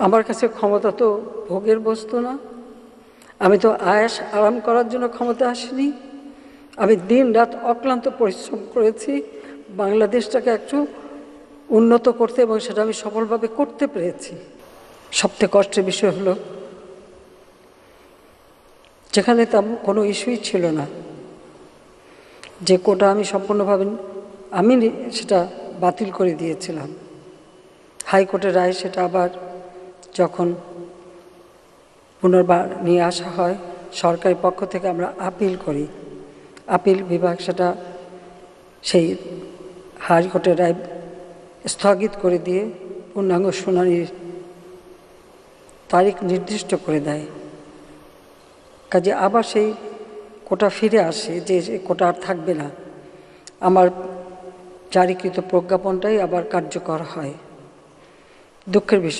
আমার কাছে ক্ষমতা তো ভোগের বস্তু না। আমি তো আয়েশ আরাম করার জন্য ক্ষমতা আসিনি। আমি দিন রাত অক্লান্ত পরিশ্রম করেছি বাংলাদেশটাকে একটু উন্নত করতে, এবং সেটা আমি সফলভাবে করতে পেরেছি। সবথেকে কষ্টের বিষয় হলো যেখানে তেমন কোনো ইস্যুই ছিল না, যে কোটা আমি সম্পূর্ণভাবে সেটা বাতিল করে দিয়েছিলাম। হাইকোর্টের রায় সেটা আবার যখন পুনর্বার নিয়ে আসা হয় সরকারের পক্ষ থেকে, আমরা আপিল করি। আপিল বিভাগ সেটা সেই হাইকোর্টের রায় স্থগিত করে দিয়ে পূর্ণাঙ্গ শুনানির তারিখ নির্দিষ্ট করে দেয়। কাজে আবার সেই কোটা ফিরে আসে, যে কোটা আর থাকবে না। আমার জারিকৃত প্রজ্ঞাপনটাই আবার কার্যকর হয়। দুঃখের বিষয়।